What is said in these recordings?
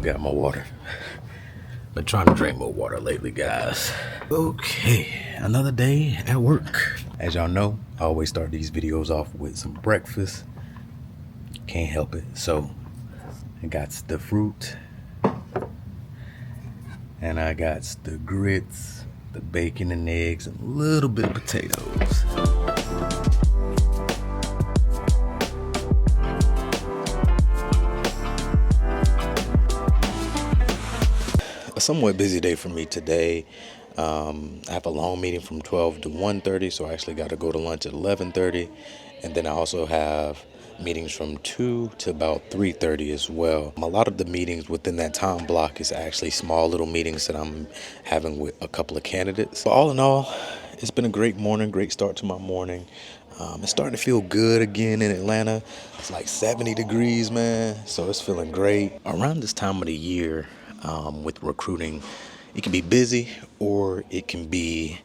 forgot my water. Been trying to drink more water lately, guys. Okay, another day at work. As y'all know, I always start these videos off with some breakfast. Can't help it. So I got the fruit, and I got the grits, the bacon and eggs, and a little bit of potatoes. A somewhat busy day for me today. I have a long meeting from 12 to 1:30, so I actually got to go to lunch at 11:30. And then I also have meetings from 2 to about 3:30 as well. A lot of the meetings within that time block is actually small little meetings that I'm having with a couple of candidates. But all in all, it's been a great morning, great start to my morning. It's starting to feel good again in Atlanta. It's like 70 degrees, man, so it's feeling great. Around this time of the year, with recruiting, it can be busy or it can be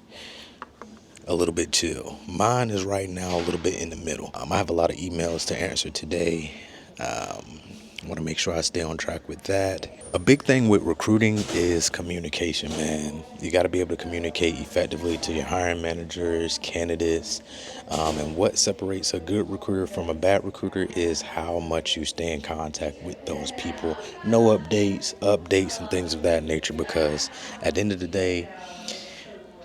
a little bit chill. Mine is right now a little bit in the middle. I have a lot of emails to answer today. I want to make sure I stay on track with that. A big thing with recruiting is communication, man. You got to be able to communicate effectively to your hiring managers, candidates, and what separates a good recruiter from a bad recruiter is how much you stay in contact with those people. No updates, and things of that nature, because at the end of the day,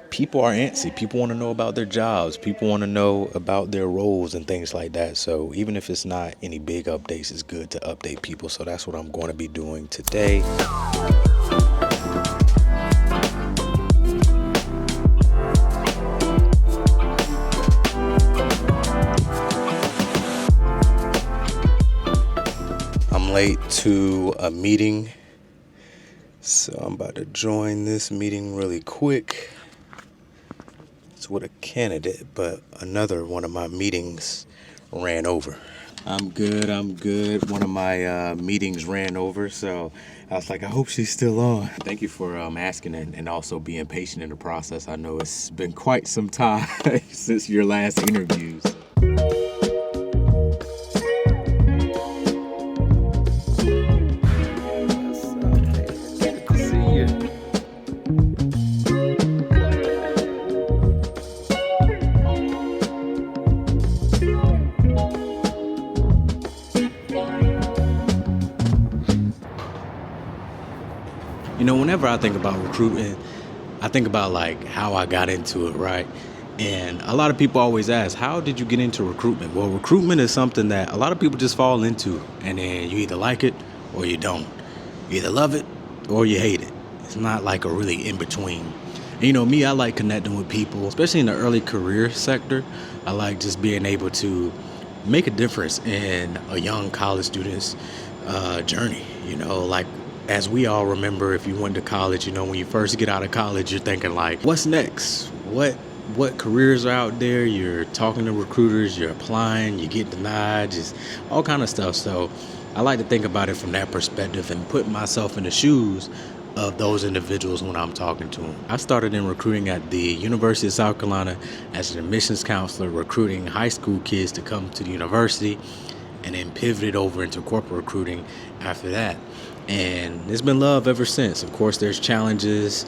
people are antsy. People want to know about their jobs. People want to know about their roles and things like that. So even if it's not any big updates, it's good to update people. So that's what I'm going to be doing today. I'm late to a meeting, so I'm about to join this meeting really quick. With a candidate, but another one of my meetings ran over. I'm good. One of my meetings ran over, so I was like, I hope she's still on. Thank you for asking and also being patient in the process. I know it's been quite some time since your last interviews. You know, whenever I think about recruiting, I think about like how I got into it, right? And a lot of people always ask, how did you get into recruitment? Well, recruitment is something that a lot of people just fall into, and then you either like it or you don't. You either love it or you hate it. It's not like a really in between. And you know, me, I like connecting with people, especially in the early career sector. I like just being able to make a difference in a young college student's journey, you know, like as we all remember, if you went to college, you know, when you first get out of college, you're thinking like, what's next? What careers are out there? You're talking to recruiters, you're applying, you get denied, just all kind of stuff. So I like to think about it from that perspective and put myself in the shoes of those individuals when I'm talking to them. I started in recruiting at the University of South Carolina as an admissions counselor, recruiting high school kids to come to the university, and then pivoted over into corporate recruiting after that. And it's been love ever since. Of course, there's challenges.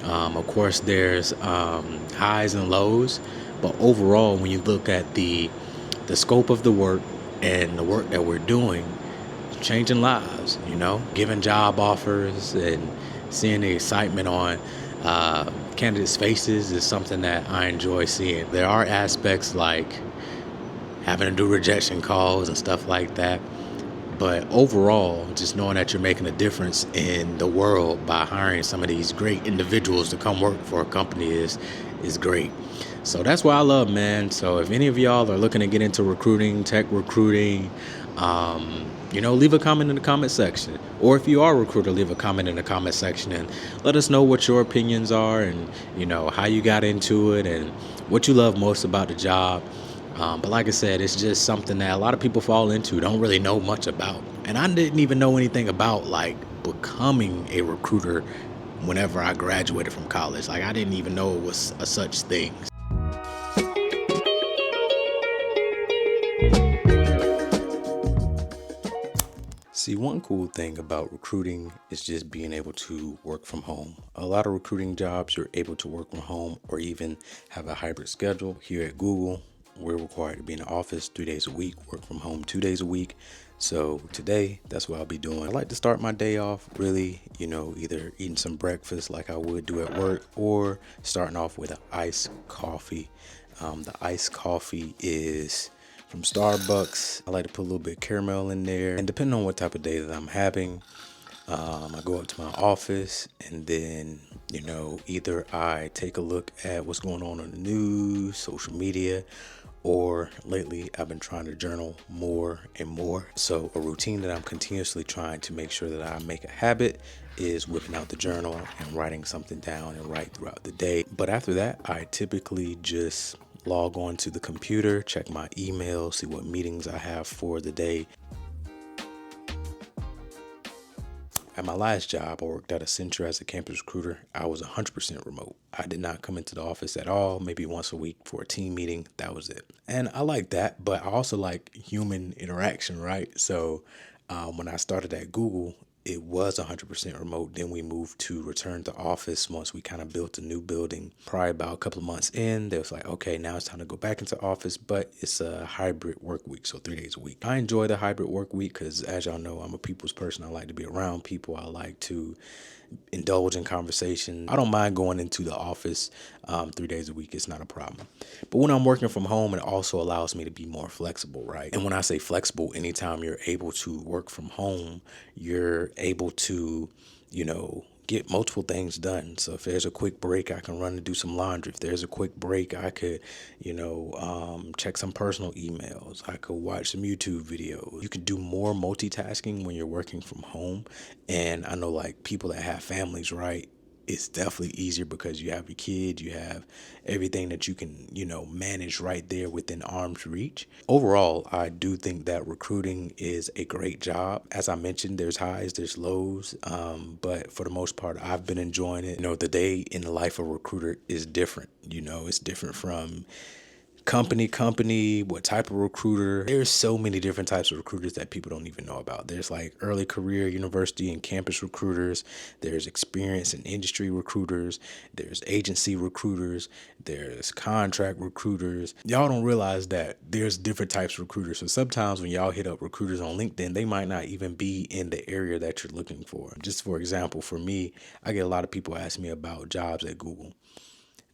Of course, there's highs and lows. But overall, when you look at the scope of the work and the work that we're doing, it's changing lives, you know, giving job offers and seeing the excitement on candidates' faces is something that I enjoy seeing. There are aspects like having to do rejection calls and stuff like that. But overall, just knowing that you're making a difference in the world by hiring some of these great individuals to come work for a company is great. So that's what I love, man. So if any of y'all are looking to get into recruiting, tech recruiting, you know, leave a comment in the comment section. Or if you are a recruiter, leave a comment in the comment section and let us know what your opinions are and, you know, how you got into it and what you love most about the job. But like I said, it's just something that a lot of people fall into, don't really know much about. And I didn't even know anything about like becoming a recruiter whenever I graduated from college. Like I didn't even know it was a such thing. See, one cool thing about recruiting is just being able to work from home. A lot of recruiting jobs, you're able to work from home or even have a hybrid schedule. Here at Google, we're required to be in the office 3 days a week, work from home 2 days a week. So today, that's what I'll be doing. I like to start my day off really, either eating some breakfast like I would do at work or starting off with an iced coffee. The iced coffee is from Starbucks. I like to put a little bit of caramel in there. And depending on what type of day that I'm having, I go up to my office and then, either I take a look at what's going on in the news, social media, or lately I've been trying to journal more and more. So a routine that I'm continuously trying to make sure that I make a habit is whipping out the journal and writing something down and write throughout the day. But after that, I typically just log on to the computer, check my email, see what meetings I have for the day. At my last job, I worked at Accenture as a campus recruiter. I was 100% remote. I did not come into the office at all, maybe once a week for a team meeting. That was it. And I like that, but I also like human interaction, right? So when I started at Google, it was 100% remote. Then we moved to return to office once we kind of built a new building. Probably about a couple of months in, they was like, okay, now it's time to go back into office, but it's a hybrid work week, so 3 days a week. I enjoy the hybrid work week because, as y'all know, I'm a people's person. I like to be around people. I like to indulge in conversation. I don't mind going into the office 3 days a week. It's not a problem. But when I'm working from home, it also allows me to be more flexible, right? And when I say flexible, anytime you're able to work from home, you're able to, get multiple things done. So if there's a quick break, I can run and do some laundry. If there's a quick break, I could, check some personal emails. I could watch some YouTube videos. You can do more multitasking when you're working from home. And I know like people that have families, right? It's definitely easier because you have your kids, you have everything that you can, manage right there within arm's reach. Overall, I do think that recruiting is a great job. As I mentioned, there's highs, there's lows, but for the most part, I've been enjoying it. The day in the life of a recruiter is different. It's different from company, what type of recruiter. There's so many different types of recruiters that people don't even know about. There's like early career, university, and campus recruiters. There's experience and industry recruiters. There's agency recruiters. There's contract recruiters. Y'all don't realize that there's different types of recruiters. So sometimes when y'all hit up recruiters on LinkedIn, they might not even be in the area that you're looking for. Just for example, for me, I get a lot of people ask me about jobs at Google.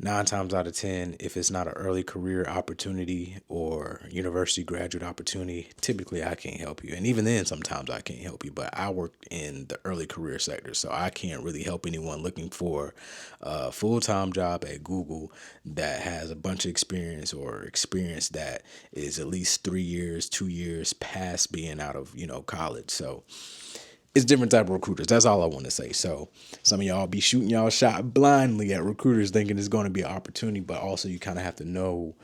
9 times out of 10, if it's not an early career opportunity or university graduate opportunity, typically I can't help you. And even then, sometimes I can't help you, but I work in the early career sector, so I can't really help anyone looking for a full-time job at Google that has a bunch of experience or experience that is at least 3 years, 2 years past being out of, college. So it's different type of recruiters. That's all I want to say. So some of y'all be shooting y'all shot blindly at recruiters thinking it's going to be an opportunity, but also you kind of have to know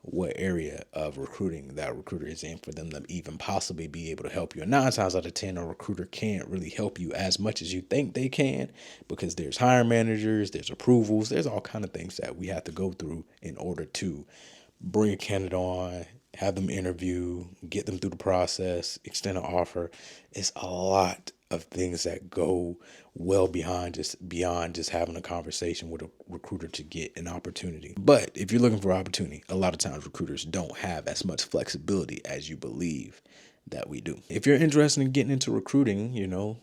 what area of recruiting that recruiter is in for them to even possibly be able to help you. And 9 times out of 10, a recruiter can't really help you as much as you think they can because there's hiring managers, there's approvals, there's all kind of things that we have to go through in order to bring a candidate on, have them interview, get them through the process, extend an offer. It's a lot of things that go well beyond just having a conversation with a recruiter to get an opportunity. But if you're looking for opportunity, a lot of times recruiters don't have as much flexibility as you believe that we do. If you're interested in getting into recruiting,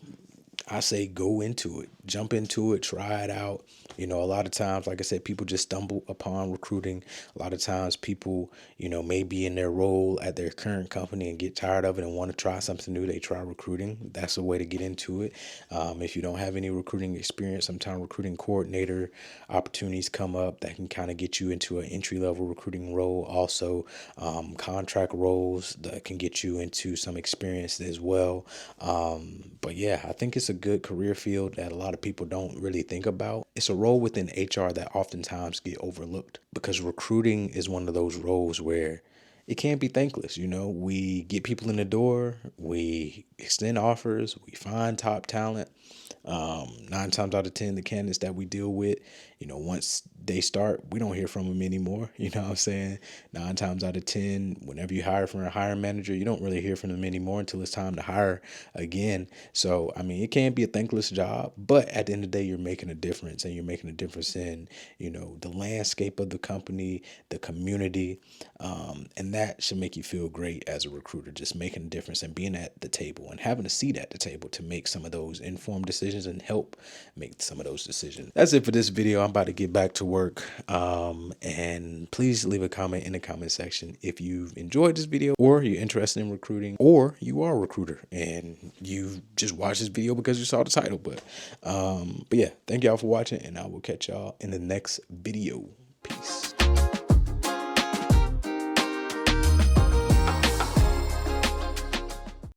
I say go into it, jump into it, try it out. A lot of times, like I said, people just stumble upon recruiting. A lot of times people, may be in their role at their current company and get tired of it and want to try something new. They try recruiting. That's a way to get into it. If you don't have any recruiting experience, sometimes recruiting coordinator opportunities come up that can kind of get you into an entry-level recruiting role. Also, contract roles that can get you into some experience as well. But yeah, I think it's a good career field that a lot of people don't really think about. It's a role within HR that oftentimes get overlooked because recruiting is one of those roles where it can't be thankless. We get people in the door, we extend offers, we find top talent. 9 times out of 10, the candidates that we deal with, once they start, we don't hear from them anymore. You know what I'm saying? 9 times out of 10, whenever you hire from a hiring manager, you don't really hear from them anymore until it's time to hire again. So, I mean, it can be a thankless job, but at the end of the day, you're making a difference, and you're making a difference in, the landscape of the company, the community. And that should make you feel great as a recruiter, just making a difference and being at the table and having a seat at the table to make some of those informed decisions and help make some of those decisions. That's it for this video. I'm about to get back to work. And please leave a comment in the comment section if you've enjoyed this video, or you're interested in recruiting, or you are a recruiter and you just watched this video because you saw the title. But yeah, thank y'all for watching, and I will catch y'all in the next video. Peace.